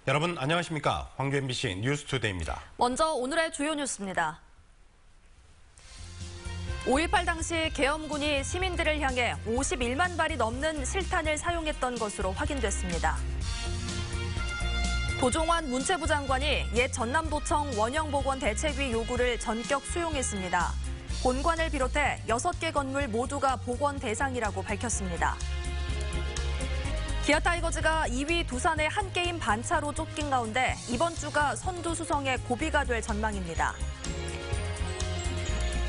여러분 안녕하십니까? 광주 MBC 뉴스투데이입니다. 먼저 오늘의 주요 뉴스입니다. 5.18 당시 계엄군이 시민들을 향해 51만 발이 넘는 실탄을 사용했던 것으로 확인됐습니다. 도종환 문체부 장관이 옛 전남도청 원형복원 대책위 요구를 전격 수용했습니다. 본관을 비롯해 6개 건물 모두가 복원 대상이라고 밝혔습니다. 기아 타이거즈가 2위 두산의 한 게임 반차로 쫓긴 가운데 이번 주가 선두 수성의 고비가 될 전망입니다.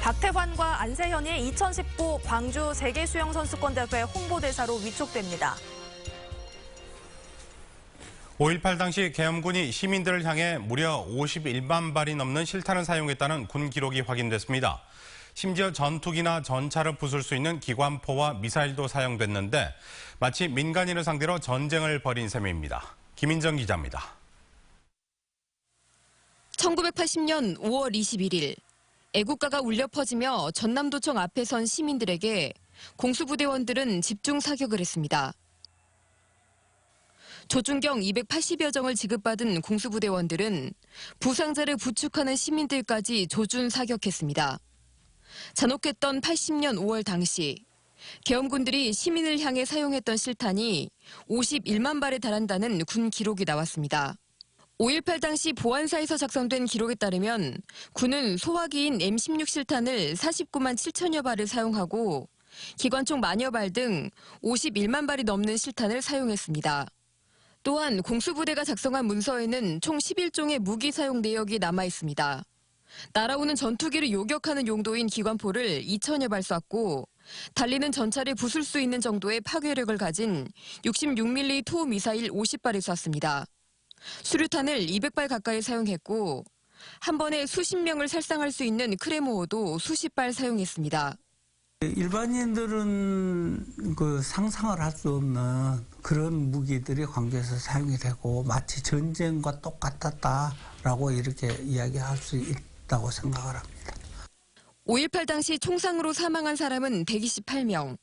박태환과 안세현이 2019 광주 세계수영선수권대회 홍보대사로 위촉됩니다. 5.18 당시 계엄군이 시민들을 향해 무려 51만 발이 넘는 실탄을 사용했다는 군 기록이 확인됐습니다. 심지어 전투기나 전차를 부술 수 있는 기관포와 미사일도 사용됐는데 마치 민간인을 상대로 전쟁을 벌인 셈입니다. 김인정 기자입니다. 1980년 5월 21일 애국가가 울려 퍼지며 전남도청 앞에 선 시민들에게 공수부대원들은 집중 사격을 했습니다. 조준경 280여 정을 지급받은 공수부대원들은 부상자를 부축하는 시민들까지 조준 사격했습니다. 잔혹했던 80년 5월 당시 계엄군들이 시민을 향해 사용했던 실탄이 51만 발에 달한다는 군 기록이 나왔습니다. 5.18 당시 보안사에서 작성된 기록에 따르면 군은 소화기인 M16 실탄을 49만 7천여 발을 사용하고 기관총 만여 발 등 51만 발이 넘는 실탄을 사용했습니다. 또한 공수부대가 작성한 문서에는 총 11종의 무기 사용 내역이 남아 있습니다. 날아오는 전투기를 요격하는 용도인 기관포를 2천여 발 쐈고 달리는 전차를 부술 수 있는 정도의 파괴력을 가진 66mm 투 미사일 50발을 쐈습니다. 수류탄을 200발 가까이 사용했고 한 번에 수십 명을 살상할 수 있는 크레모어도 수십 발 사용했습니다. 일반인들은 상상을 할 수 없는 그런 무기들이 광주에서 사용이 되고 마치 전쟁과 똑같았다라고 이렇게 이야기할 수 있다고 생각을 합니다. 5.18 당시 총상으로 사망한 사람은 128명,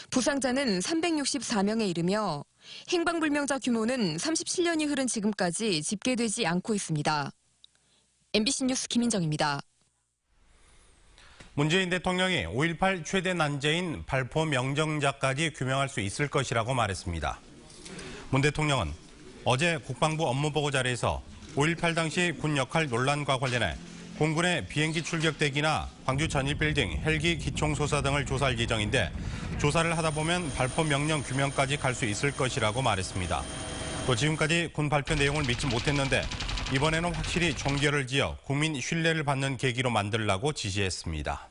부상자는 364명에 이르며 행방불명자 규모는 37년이 흐른 지금까지 집계되지 않고 있습니다. MBC 뉴스 김인정입니다. 문재인 대통령이 5.18 최대 난제인 발포 명정자까지 규명할 수 있을 것이라고 말했습니다. 문 대통령은 어제 국방부 업무보고 자리에서 5.18 당시 군 역할 논란과 관련해 공군의 비행기 출격 대기나 광주 전일빌딩 헬기 기총 소사 등을 조사할 예정인데 조사를 하다 보면 발포 명령 규명까지 갈 수 있을 것이라고 말했습니다. 또 지금까지 군 발표 내용을 믿지 못했는데 이번에는 확실히 종결을 지어 국민 신뢰를 받는 계기로 만들라고 지시했습니다.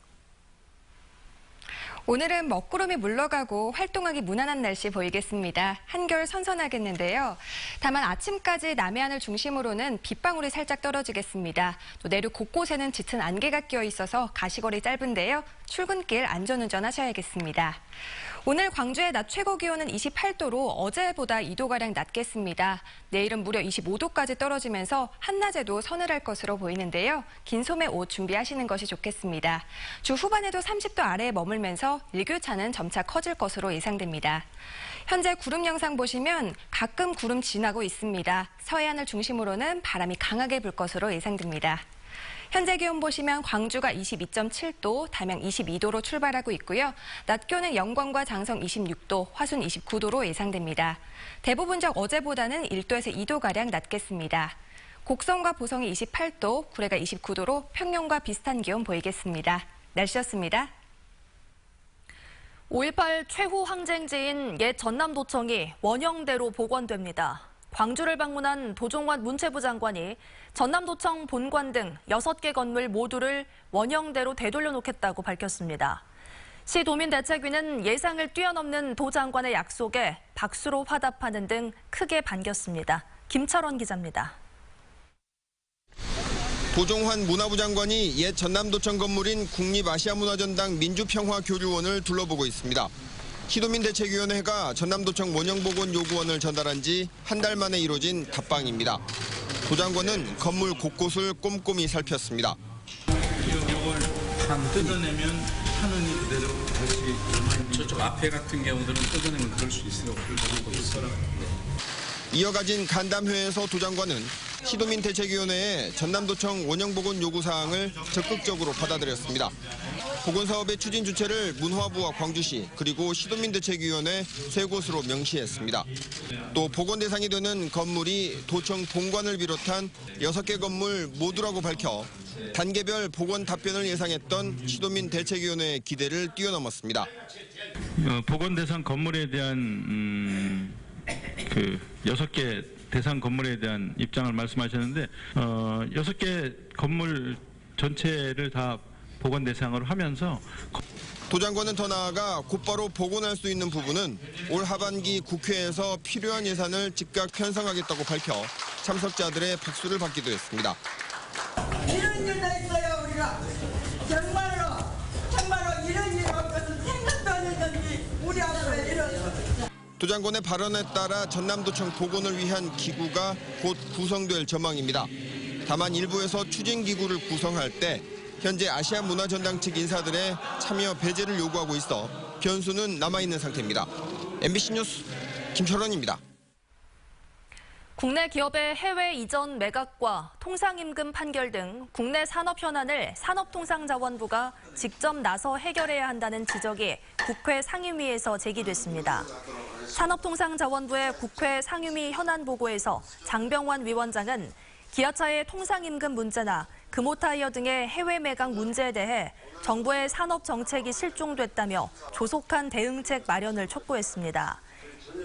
오늘은 먹구름이 물러가고 활동하기 무난한 날씨 보이겠습니다. 한결 선선하겠는데요. 다만 아침까지 남해안을 중심으로는 빗방울이 살짝 떨어지겠습니다. 또 내륙 곳곳에는 짙은 안개가 끼어 있어서 가시거리 짧은데요. 출근길 안전운전 하셔야겠습니다. 오늘 광주의 낮 최고 기온은 28도로 어제보다 2도가량 낮겠습니다. 내일은 무려 25도까지 떨어지면서 한낮에도 서늘할 것으로 보이는데요. 긴 소매 옷 준비하시는 것이 좋겠습니다. 주 후반에도 30도 아래에 머물면서 일교차는 점차 커질 것으로 예상됩니다. 현재 구름 영상 보시면 가끔 구름 지나고 있습니다. 서해안을 중심으로는 바람이 강하게 불 것으로 예상됩니다. 현재 기온 보시면 광주가 22.7도, 담양 22도로 출발하고 있고요. 낮 기온은 영광과 장성 26도, 화순 29도로 예상됩니다. 대부분적 어제보다는 1도에서 2도가량 낮겠습니다. 곡성과 보성이 28도, 구례가 29도로 평년과 비슷한 기온 보이겠습니다. 날씨였습니다. 5.18 최후 항쟁지인 옛 전남도청이 원형대로 복원됩니다. 광주를 방문한 도종환 문체부 장관이 전남도청 본관 등 6개 건물 모두를 원형대로 되돌려 놓겠다고 밝혔습니다. 시도민대책위는 예상을 뛰어넘는 도 장관의 약속에 박수로 화답하는 등 크게 반겼습니다. 김철원 기자입니다. 도종환 문화부 장관이 옛 전남도청 건물인 국립아시아문화전당 민주평화교류원을 둘러보고 있습니다. 시도민대책위원회가 전남도청 원형복원 요구원을 전달한 지 한 달 만에 이뤄진 답방입니다. 도 장관은 건물 곳곳을 꼼꼼히 살폈습니다. 이걸 판 뜯어내면 판은이 그대로 다시 저쪽 앞에 같은 경우들은 뜯어내면 그럴 수 있어요. 이어가진 간담회에서 도 장관은 시도민 대책위원회의 전남도청 원형복원 요구사항을 적극적으로 받아들였습니다. 복원사업의 추진 주체를 문화부와 광주시 그리고 시도민 대책위원회 세 곳으로 명시했습니다. 또 복원 대상이 되는 건물이 도청 본관을 비롯한 6개 건물 모두라고 밝혀 단계별 복원 답변을 예상했던 시도민 대책위원회의 기대를 뛰어넘었습니다. 복원 대상 건물에 대한 6개 대상 건물에 대한 입장을 말씀하셨는데 6개 건물 전체를 다 복원 대상으로 하면서 도 장관은 더 나아가 곧바로 복원할 수 있는 부분은 올 하반기 국회에서 필요한 예산을 즉각 편성하겠다고 밝혀 참석자들의 박수를 받기도 했습니다. 이런 일도 있어요 우리가. 정말로 이런 일 없어서 생각도 안 했는지 우리 앞에 이런. 도 장관의 발언에 따라 전남도청 복원을 위한 기구가 곧 구성될 전망입니다. 다만 일부에서 추진기구를 구성할 때 현재 아시아문화전당 측 인사들의 참여 배제를 요구하고 있어 변수는 남아있는 상태입니다. MBC 뉴스 김철원입니다. 국내 기업의 해외 이전 매각과 통상임금 판결 등 국내 산업 현안을 산업통상자원부가 직접 나서 해결해야 한다는 지적이 국회 상임위에서 제기됐습니다. 산업통상자원부의 국회 상임위 현안 보고에서 장병완 위원장은 기아차의 통상임금 문제나 금호타이어 등의 해외 매각 문제에 대해 정부의 산업 정책이 실종됐다며 조속한 대응책 마련을 촉구했습니다.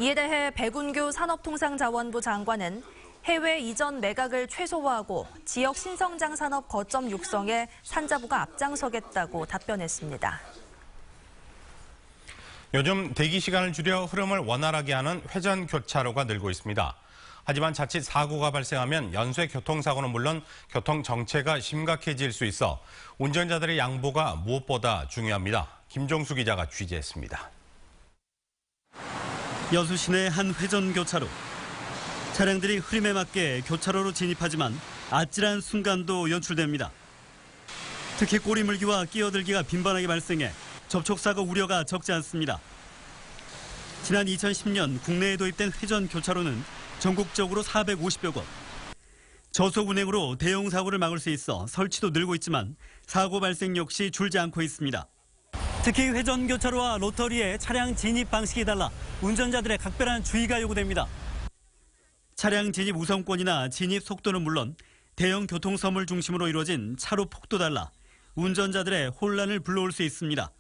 이에 대해 백운규 산업통상자원부 장관은 해외 이전 매각을 최소화하고 지역 신성장 산업 거점 육성에 산자부가 앞장서겠다고 답변했습니다. 요즘 대기 시간을 줄여 흐름을 원활하게 하는 회전 교차로가 늘고 있습니다. 하지만 자칫 사고가 발생하면 연쇄 교통사고는 물론 교통 정체가 심각해질 수 있어 운전자들의 양보가 무엇보다 중요합니다. 김종수 기자가 취재했습니다. 여수 시내 한 회전 교차로. 차량들이 흐름에 맞게 교차로로 진입하지만 아찔한 순간도 연출됩니다. 특히 꼬리물기와 끼어들기가 빈번하게 발생해 접촉사고 우려가 적지 않습니다. 지난 2010년 국내에 도입된 회전 교차로는 전국적으로 450여 곳. 저속 운행으로 대형 사고를 막을 수 있어 설치도 늘고 있지만 사고 발생 역시 줄지 않고 있습니다. 특히 회전 교차로와 로터리의 차량 진입 방식이 달라 운전자들의 각별한 주의가 요구됩니다. 차량 진입 우선권이나 진입 속도는 물론 대형 교통섬을 중심으로 이루어진 차로 폭도 달라 운전자들의 혼란을 불러올 수 있습니다.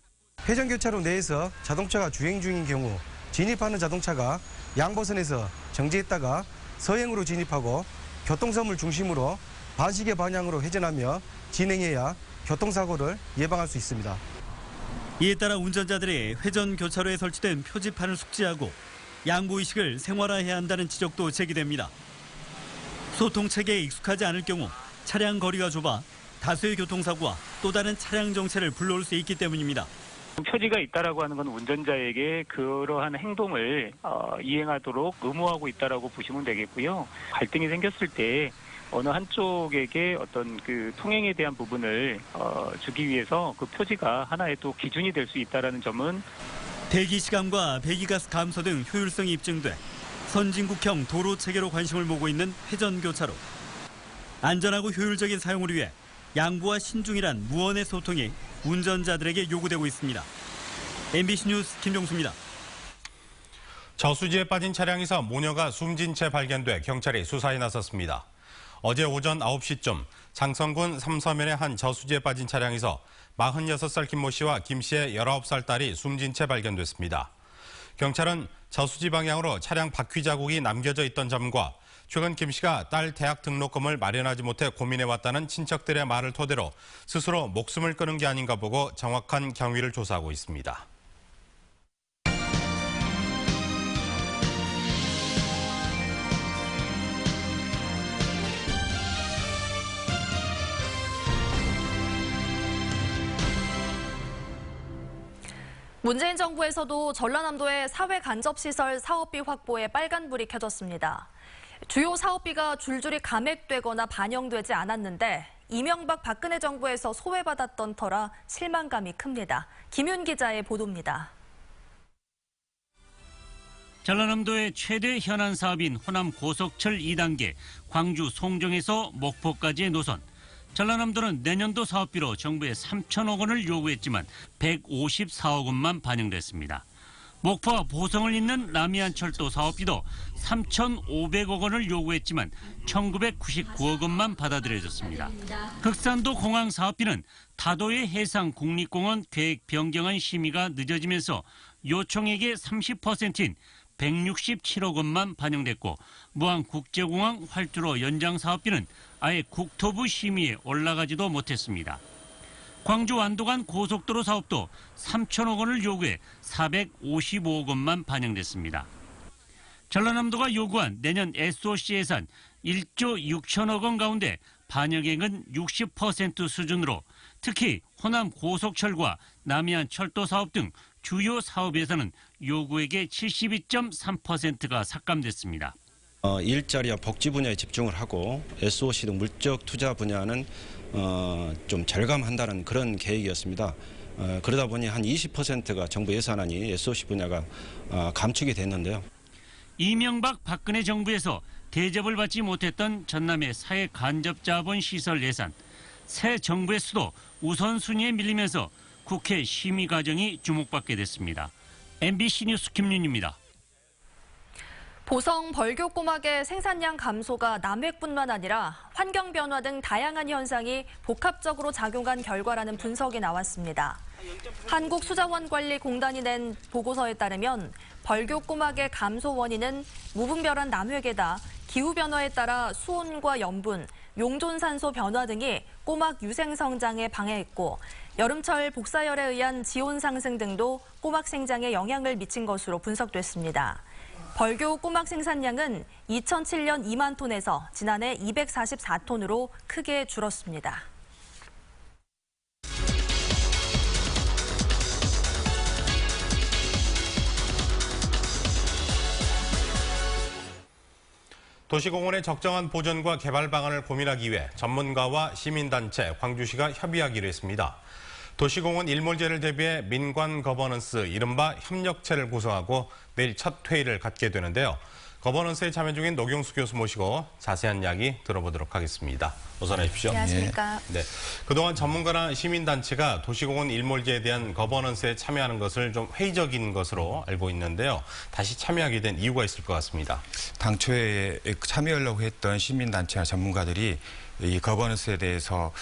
회전 교차로 내에서 자동차가 주행 중인 경우 진입하는 자동차가 양보선에서 정지했다가 서행으로 진입하고 교통섬을 중심으로 반시계 방향으로 회전하며 진행해야 교통사고를 예방할 수 있습니다. 이에 따라 운전자들이 회전 교차로에 설치된 표지판을 숙지하고 양보의식을 생활화해야 한다는 지적도 제기됩니다. 소통체계에 익숙하지 않을 경우 차량 거리가 좁아 다수의 교통사고와 또 다른 차량 정체를 불러올 수 있기 때문입니다. 표지가 있다라고 하는 건 운전자에게 그러한 행동을 이행하도록 의무하고 있다라고 보시면 되겠고요. 갈등이 생겼을 때 어느 한쪽에게 어떤 그 통행에 대한 부분을 주기 위해서 그 표지가 하나의 또 기준이 될 수 있다라는 점은 대기 시간과 배기가스 감소 등 효율성이 입증돼 선진국형 도로 체계로 관심을 모으고 있는 회전 교차로. 안전하고 효율적인 사용을 위해 양보와 신중이란 무언의 소통이 운전자들에게 요구되고 있습니다. MBC 뉴스 김종수입니다. 저수지에 빠진 차량에서 모녀가 숨진 채 발견돼 경찰이 수사에 나섰습니다. 어제 오전 9시쯤 장성군 삼서면의 한 저수지에 빠진 차량에서 46살 김모 씨와 김 씨의 19살 딸이 숨진 채 발견됐습니다. 경찰은 저수지 방향으로 차량 바퀴 자국이 남겨져 있던 점과 최근 김 씨가 딸 대학 등록금을 마련하지 못해 고민해왔다는 친척들의 말을 토대로 스스로 목숨을 끊은 게 아닌가 보고 정확한 경위를 조사하고 있습니다. 문재인 정부에서도 전라남도의 사회간접시설 사업비 확보에 빨간불이 켜졌습니다. 주요 사업비가 줄줄이 감액되거나 반영되지 않았는데 이명박 박근혜 정부에서 소외받았던 터라 실망감이 큽니다. 김윤 기자의 보도입니다. 전라남도의 최대 현안 사업인 호남 고속철 2단계 광주 송정에서 목포까지의 노선. 전라남도는 내년도 사업비로 정부에 3천억 원을 요구했지만 154억 원만 반영됐습니다. 목포와 보성을 잇는 남해안철도 사업비도 3,500억 원을 요구했지만 1,999억 원만 받아들여졌습니다. 흑산도 공항 사업비는 다도의 해상국립공원 계획 변경안 심의가 늦어지면서 요청액의 30%인 167억 원만 반영됐고 무안국제공항 활주로 연장 사업비는 아예 국토부 심의에 올라가지도 못했습니다. 광주 완도간 고속도로 사업도 3천억 원을 요구해 455억 원만 반영됐습니다. 전라남도가 요구한 내년 SOC 예산 1조 6천억 원 가운데 반영액은 60% 수준으로 특히 호남 고속철과 남해안 철도 사업 등 주요 사업에서는 요구액의 72.3%가 삭감됐습니다. 일자리와 복지 분야에 집중을 하고 SOC 등 물적 투자 분야는 좀 절감한다는 그런 계획이었습니다. 그러다 보니 한 20%가 정부 예산안이 SOC 분야가 감축이 됐는데요. 이명박 박근혜 정부에서 대접을 받지 못했던 전남의 사회 간접자본 시설 예산. 새 정부에서도 우선순위에 밀리면서 국회 심의 과정이 주목받게 됐습니다. MBC 뉴스 김윤입니다. 보성 벌교 꼬막의 생산량 감소가 남획뿐만 아니라 환경 변화 등 다양한 현상이 복합적으로 작용한 결과라는 분석이 나왔습니다. 한국수자원관리공단이 낸 보고서에 따르면 벌교 꼬막의 감소 원인은 무분별한 남획에다 기후변화에 따라 수온과 염분, 용존산소 변화 등이 꼬막 유생 성장에 방해했고 여름철 복사열에 의한 지온 상승 등도 꼬막 생장에 영향을 미친 것으로 분석됐습니다. 벌교 꼬막 생산량은 2007년 2만 톤에서 지난해 244톤으로 크게 줄었습니다. 도시공원의 적정한 보존과 개발 방안을 고민하기 위해 전문가와 시민단체, 광주시가 협의하기로 했습니다. 도시공원 일몰제를 대비해 민관 거버넌스, 이른바 협력체를 구성하고 내일 첫 회의를 갖게 되는데요. 거버넌스에 참여 중인 노경수 교수 모시고 자세한 이야기 들어보도록 하겠습니다. 어서 나십시오. 안녕하십니까. 네. 그동안 전문가나 시민단체가 도시공원 일몰제에 대한 거버넌스에 참여하는 것을 좀 회의적인 것으로 알고 있는데요. 다시 참여하게 된 이유가 있을 것 같습니다. 당초에 참여하려고 했던 시민단체나 전문가들이 이 거버넌스에 대해서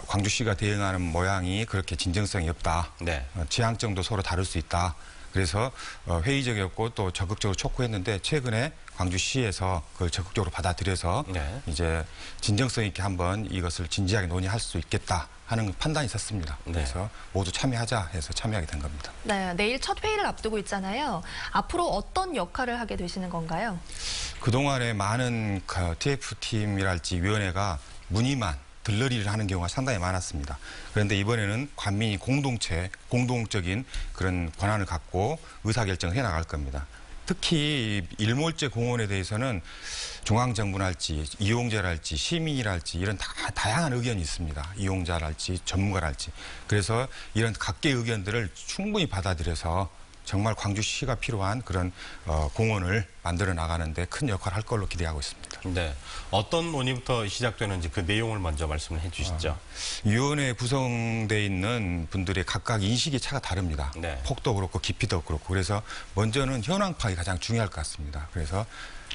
광주시가 대응하는 모양이 그렇게 진정성이 없다. 네. 지향점도 서로 다를 수 있다. 그래서 회의적이었고 또 적극적으로 촉구했는데 최근에 광주시에서 그걸 적극적으로 받아들여서 네. 이제 진정성 있게 한번 이것을 진지하게 논의할 수 있겠다 하는 판단이 있었습니다. 네. 그래서 모두 참여하자 해서 참여하게 된 겁니다. 네, 내일 첫 회의를 앞두고 있잖아요. 앞으로 어떤 역할을 하게 되시는 건가요? 그동안에 많은 TF팀이랄지 위원회가 문의만 들러리를 하는 경우가 상당히 많았습니다. 그런데 이번에는 관민이 공동적인 그런 권한을 갖고 의사결정을 해나갈 겁니다. 특히 일몰제 공원에 대해서는 중앙정부랄지 이용자랄지 시민이랄지 이런 다양한 의견이 있습니다. 이용자랄지 전문가랄지. 그래서 이런 각계의 의견들을 충분히 받아들여서 정말 광주시가 필요한 그런 공원을 만들어 나가는데 큰 역할을 할 걸로 기대하고 있습니다. 네, 어떤 논의부터 시작되는지 그 내용을 먼저 말씀을 해주시죠. 위원회에 구성되어 있는 분들의 각각 인식의 차가 다릅니다. 네. 폭도 그렇고 깊이도 그렇고 그래서 먼저는 현황 파악이 가장 중요할 것 같습니다. 그래서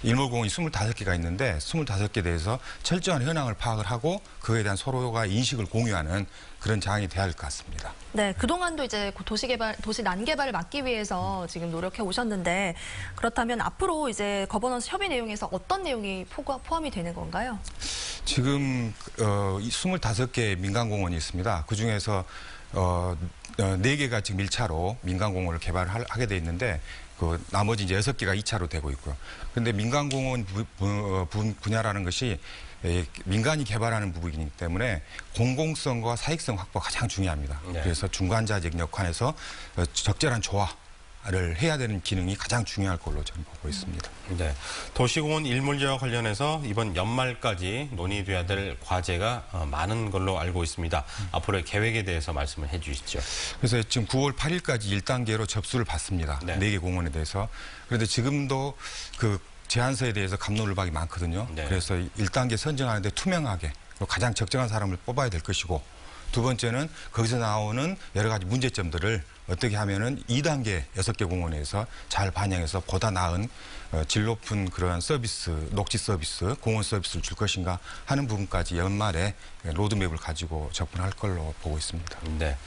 일몰공원이 25개가 있는데 25개에 대해서 철저한 현황을 파악을 하고 그에 대한 서로가 인식을 공유하는 그런 장이 돼야 할 것 같습니다. 네, 그동안도 이제 도시 난개발을 막기 위해서 지금 노력해 오셨는데 그렇다면 앞으로 이제 거버넌스 협의 내용에서 어떤 내용이 포함이 되는 건가요? 지금 25개의 민간공원이 있습니다. 그중에서 4개가 지금 1차로 민간공원을 개발하게 돼 있는데 그 나머지 이제 6개가 2차로 되고 있고요. 그런데 민간공원 분야라는 것이 민간이 개발하는 부분이기 때문에 공공성과 사익성 확보가 가장 중요합니다. 네. 그래서 중간자적 역할에서 적절한 조화, 활성화를 해야 되는 기능이 가장 중요할 걸로 저는 보고 있습니다. 네, 도시공원 일몰제와 관련해서 이번 연말까지 논의돼야 될 과제가 많은 걸로 알고 있습니다. 앞으로의 계획에 대해서 말씀을 해주시죠. 그래서 지금 9월 8일까지 1단계로 접수를 받습니다. 네. 4개 공원에 대해서. 그런데 지금도 그 제안서에 대해서 갑론을박이 많거든요. 네. 그래서 1단계 선정하는데 투명하게 가장 적정한 사람을 뽑아야 될 것이고, 두 번째는 거기서 나오는 여러 가지 문제점들을 어떻게 하면은 2단계 6개 공원에서 잘 반영해서 보다 나은 질 높은 그런 서비스, 녹지 서비스, 공원 서비스를 줄 것인가 하는 부분까지 연말에 로드맵을 가지고 접근할 걸로 보고 있습니다. 네,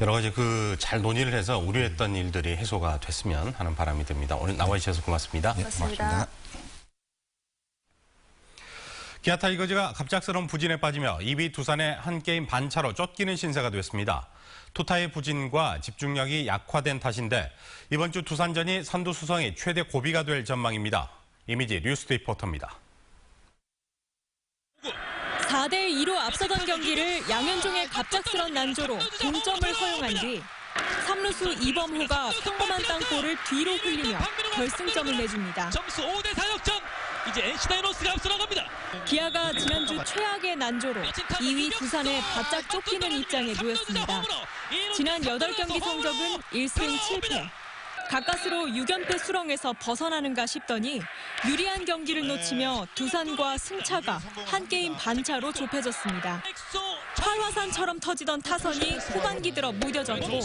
여러 가지 잘 논의를 해서 우려했던 일들이 해소가 됐으면 하는 바람이 듭니다. 오늘 나와 주셔서 고맙습니다. 네, 고맙습니다. 기아 타이거즈가 갑작스러운 부진에 빠지며 2위 두산의 한 게임 반차로 쫓기는 신세가 됐습니다. 투타의 부진과 집중력이 약화된 탓인데 이번 주 두산전이 선두 수성의 최대 고비가 될 전망입니다. 이미지 뉴스 리포터입니다. 4대2로 앞서던 경기를 양현종의 갑작스런 난조로 동점을 허용한 뒤 3루수 이범호가 평범한 땅볼을 뒤로 흘리며 결승점을 내줍니다. 점수 5대4 역전. 이제 NC 다이노스가 앞서 나갑니다. 기아가 지난주 최악의 난조로 2위 두산에 바짝 쫓기는 입장에 놓였습니다. 지난 8경기 성적은 1승 7패. 가까스로 6연패 수렁에서 벗어나는가 싶더니 유리한 경기를 놓치며 두산과 승차가 한 게임 반차로 좁혀졌습니다. 활화산처럼 터지던 타선이 후반기 들어 무뎌졌고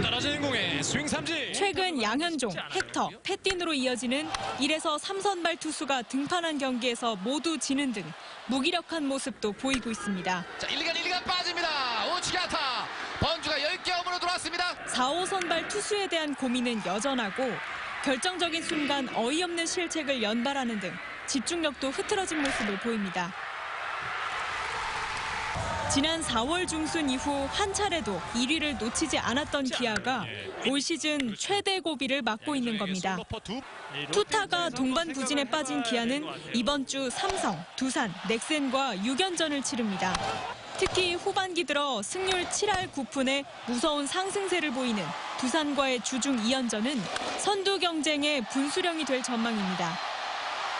떨어지는 공에 스윙 삼진. 최근 양현종, 헥터, 패틴으로 이어지는 1에서 3선발 투수가 등판한 경기에서 모두 지는 등 무기력한 모습도 보이고 있습니다. 자, 1루간 빠집니다. 우측에 안타. 번주가 10개 홈으로 들어왔습니다. 4, 5선발 투수에 대한 고민은 여전하고 결정적인 순간 어이없는 실책을 연발하는 등 집중력도 흐트러진 모습을 보입니다. 지난 4월 중순 이후 한 차례도 1위를 놓치지 않았던 기아가 올 시즌 최대 고비를 맞고 있는 겁니다. 투타가 동반 부진에 빠진 기아는 이번 주 삼성, 두산, 넥센과 6연전을 치릅니다. 특히 후반기 들어 승률 7할 9푼의 무서운 상승세를 보이는 두산과의 주중 2연전은 선두 경쟁의 분수령이 될 전망입니다.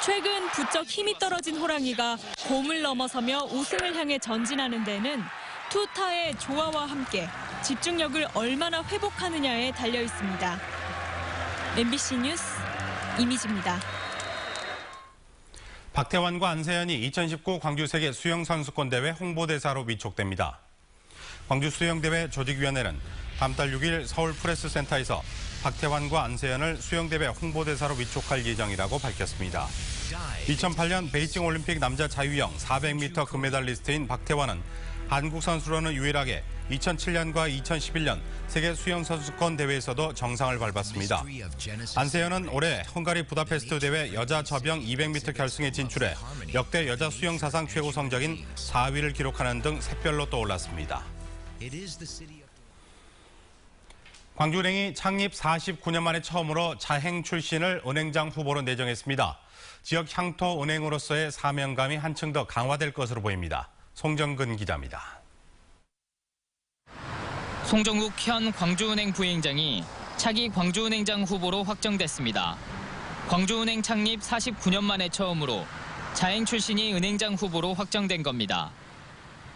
최근 부쩍 힘이 떨어진 호랑이가 곰을 넘어서며 우승을 향해 전진하는 데는 투타의 조화와 함께 집중력을 얼마나 회복하느냐에 달려 있습니다. MBC 뉴스 이미지입니다. 박태환과 안세현이 2019 광주 세계 수영선수권대회 홍보대사로 위촉됩니다. 광주 수영대회 조직위원회는 다음 달 6일 서울 프레스센터에서 박태환과 안세현을 수영대회 홍보대사로 위촉할 예정이라고 밝혔습니다. 2008년 베이징 올림픽 남자 자유형 400m 금메달리스트인 박태환은 한국 선수로는 유일하게 2007년과 2011년 세계 수영선수권 대회에서도 정상을 밟았습니다. 안세현은 올해 헝가리 부다페스트 대회 여자 접영 200m 결승에 진출해 역대 여자 수영 사상 최고 성적인 4위를 기록하는 등 샛별로 떠올랐습니다. 광주은행이 창립 49년 만에 처음으로 자행 출신을 은행장 후보로 내정했습니다. 지역 향토 은행으로서의 사명감이 한층 더 강화될 것으로 보입니다. 송정근 기자입니다. 송정국 현 광주은행 부행장이 차기 광주은행장 후보로 확정됐습니다. 광주은행 창립 49년 만에 처음으로 자행 출신이 은행장 후보로 확정된 겁니다.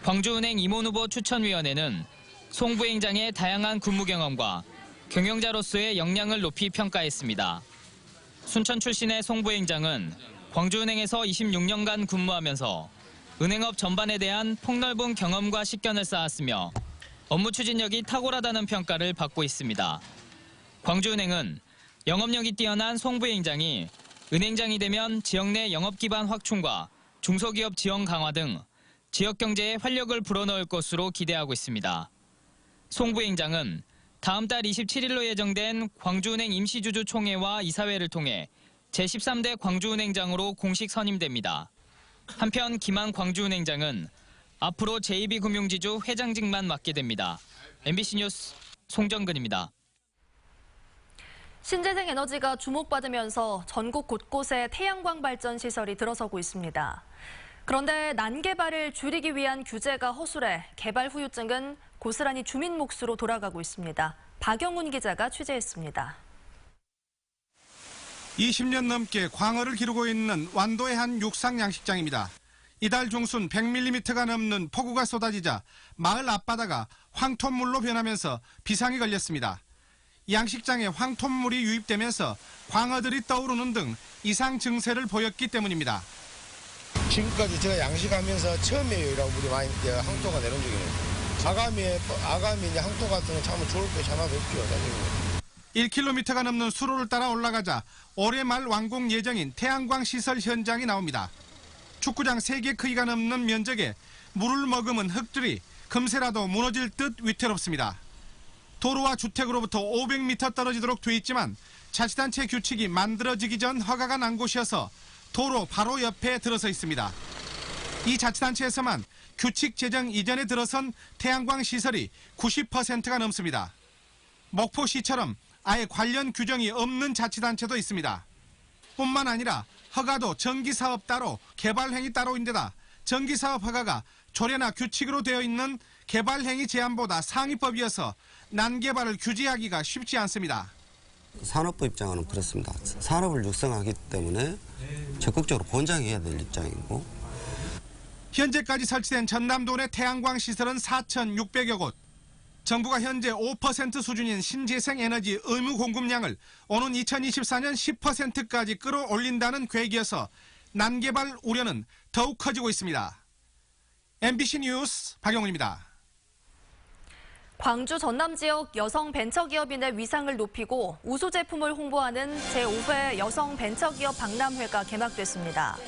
광주은행 임원 후보 추천위원회는 송 부행장의 다양한 근무 경험과 경영자로서의 역량을 높이 평가했습니다. 순천 출신의 송 부행장은 광주은행에서 26년간 근무하면서 은행업 전반에 대한 폭넓은 경험과 식견을 쌓았으며 업무 추진력이 탁월하다는 평가를 받고 있습니다. 광주은행은 영업력이 뛰어난 송 부행장이 은행장이 되면 지역 내 영업 기반 확충과 중소기업 지원 강화 등 지역 경제에 활력을 불어넣을 것으로 기대하고 있습니다. 송 부행장은 다음 달 27일로 예정된 광주은행 임시주주 총회와 이사회를 통해 제13대 광주은행장으로 공식 선임됩니다. 한편 김한 광주은행장은 앞으로 제2비금융지주 회장직만 맡게 됩니다. MBC 뉴스 송정근입니다. 신재생 에너지가 주목받으면서 전국 곳곳에 태양광 발전 시설이 들어서고 있습니다. 그런데 난개발을 줄이기 위한 규제가 허술해 개발 후유증은 고스란히 주민 몫으로 돌아가고 있습니다. 박영훈 기자가 취재했습니다. 20년 넘게 광어를 기르고 있는 완도의 한 육상 양식장입니다. 이달 중순 100mm가 넘는 폭우가 쏟아지자 마을 앞바다가 황토물로 변하면서 비상이 걸렸습니다. 양식장에 황토물이 유입되면서 광어들이 떠오르는 등 이상 증세를 보였기 때문입니다. 지금까지 제가 양식하면서 처음이에요. 이라고 물이 많이 황토가 내려온 적이. 아가미 이제 황토 같은 건 참 좋을 것이 하나도 없죠. 나중에. 1km가 넘는 수로를 따라 올라가자 올해 말 완공 예정인 태양광 시설 현장이 나옵니다. 축구장 3개 크기가 넘는 면적에 물을 머금은 흙들이 금세라도 무너질 듯 위태롭습니다. 도로와 주택으로부터 500m 떨어지도록 돼 있지만 자치단체 규칙이 만들어지기 전 허가가 난 곳이어서 도로 바로 옆에 들어서 있습니다. 이 자치단체에서만 규칙 제정 이전에 들어선 태양광 시설이 90%가 넘습니다. 목포시처럼 아예 관련 규정이 없는 자치단체도 있습니다. 뿐만 아니라 허가도 전기사업 따로 개발행위 따로인데다 전기사업 허가가 조례나 규칙으로 되어 있는 개발행위 제한보다 상위법이어서 난개발을 규제하기가 쉽지 않습니다. 산업부 입장은 그렇습니다. 산업을 육성하기 때문에 적극적으로 권장해야 될 입장이고. 현재까지 설치된 전남도 내 태양광 시설은 4,600여 곳. 정부가 현재 5% 수준인 신재생 에너지 의무 공급량을 오는 2024년 10%까지 끌어올린다는 계획이어서 난개발 우려는 더욱 커지고 있습니다. MBC 뉴스 박영훈입니다. 광주 전남 지역 여성 벤처기업인의 위상을 높이고 우수 제품을 홍보하는 제5회 여성 벤처기업 박람회가 개막됐습니다.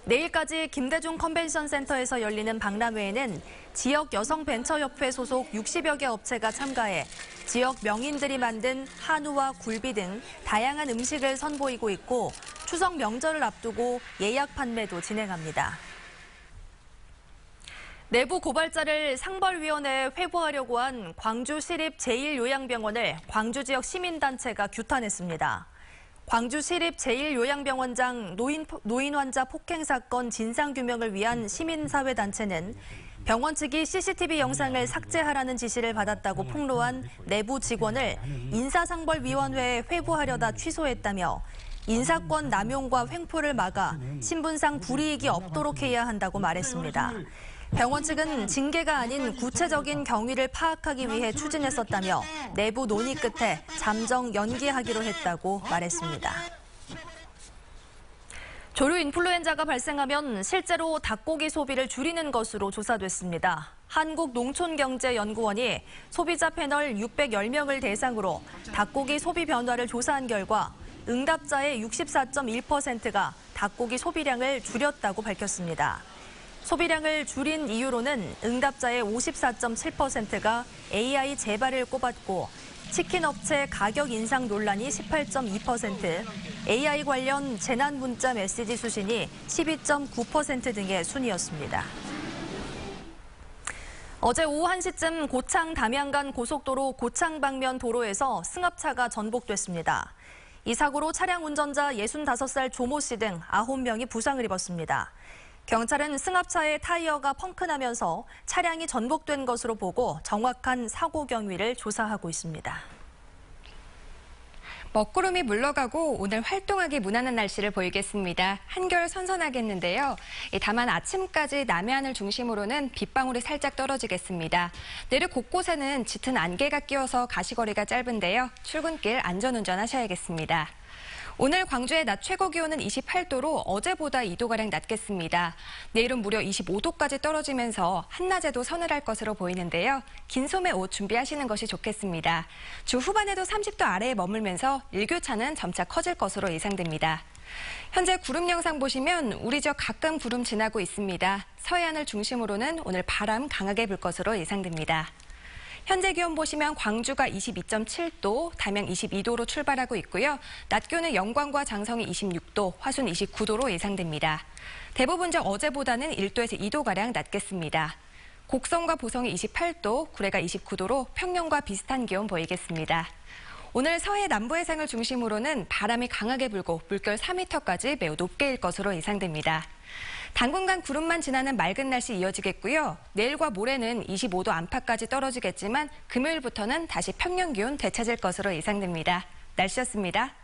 내일까지 김대중 컨벤션 센터에서 열리는 박람회에는 지역 여성벤처협회 소속 60여 개 업체가 참가해 지역 명인들이 만든 한우와 굴비 등 다양한 음식을 선보이고 있고 추석 명절을 앞두고 예약 판매도 진행합니다. 내부 고발자를 상벌위원회에 회부하려고 한 광주시립 제1요양병원을 광주 지역 시민단체가 규탄했습니다. 광주시립 제1요양병원장 노인 환자 폭행 사건 진상규명을 위한 시민사회단체는 병원 측이 CCTV 영상을 삭제하라는 지시를 받았다고 폭로한 내부 직원을 인사상벌위원회에 회부하려다 취소했다며 인사권 남용과 횡포를 막아 신분상 불이익이 없도록 해야 한다고 말했습니다. 병원 측은 징계가 아닌 구체적인 경위를 파악하기 위해 추진했었다며 내부 논의 끝에 잠정 연기하기로 했다고 말했습니다. 조류 인플루엔자가 발생하면 실제로 닭고기 소비를 줄이는 것으로 조사됐습니다. 한국농촌경제연구원이 소비자 패널 610명을 대상으로 닭고기 소비 변화를 조사한 결과 응답자의 64.1%가 닭고기 소비량을 줄였다고 밝혔습니다. 소비량을 줄인 이유로는 응답자의 54.7%가 AI 재발을 꼽았고 치킨 업체 가격 인상 논란이 18.2%, AI 관련 재난 문자 메시지 수신이 12.9% 등의 순이었습니다. 어제 오후 1시쯤 고창 담양간 고속도로 고창 방면 도로에서 승합차가 전복됐습니다. 이 사고로 차량 운전자 65살 조모 씨 등 9명이 부상을 입었습니다. 경찰은 승합차의 타이어가 펑크나면서 차량이 전복된 것으로 보고 정확한 사고 경위를 조사하고 있습니다. 먹구름이 물러가고 오늘 활동하기 무난한 날씨를 보이겠습니다. 한결 선선하겠는데요. 다만 아침까지 남해안을 중심으로는 빗방울이 살짝 떨어지겠습니다. 내륙 곳곳에는 짙은 안개가 끼어서 가시거리가 짧은데요. 출근길 안전운전 하셔야겠습니다. 오늘 광주의 낮 최고 기온은 28도로 어제보다 2도가량 낮겠습니다. 내일은 무려 25도까지 떨어지면서 한낮에도 서늘할 것으로 보이는데요. 긴 소매 옷 준비하시는 것이 좋겠습니다. 주 후반에도 30도 아래에 머물면서 일교차는 점차 커질 것으로 예상됩니다. 현재 구름 영상 보시면 우리 지역 가끔 구름 지나고 있습니다. 서해안을 중심으로는 오늘 바람 강하게 불 것으로 예상됩니다. 현재 기온 보시면 광주가 22.7도, 담양 22도로 출발하고 있고요. 낮 기온은 영광과 장성이 26도, 화순 29도로 예상됩니다. 대부분 적 어제보다는 1도에서 2도가량 낮겠습니다. 곡성과 보성이 28도, 구례가 29도로 평년과 비슷한 기온 보이겠습니다. 오늘 서해 남부 해상을 중심으로는 바람이 강하게 불고 물결 4m까지 매우 높게 일 것으로 예상됩니다. 당분간 구름만 지나는 맑은 날씨 이어지겠고요. 내일과 모레는 25도 안팎까지 떨어지겠지만 금요일부터는 다시 평년 기온 되찾을 것으로 예상됩니다. 날씨였습니다.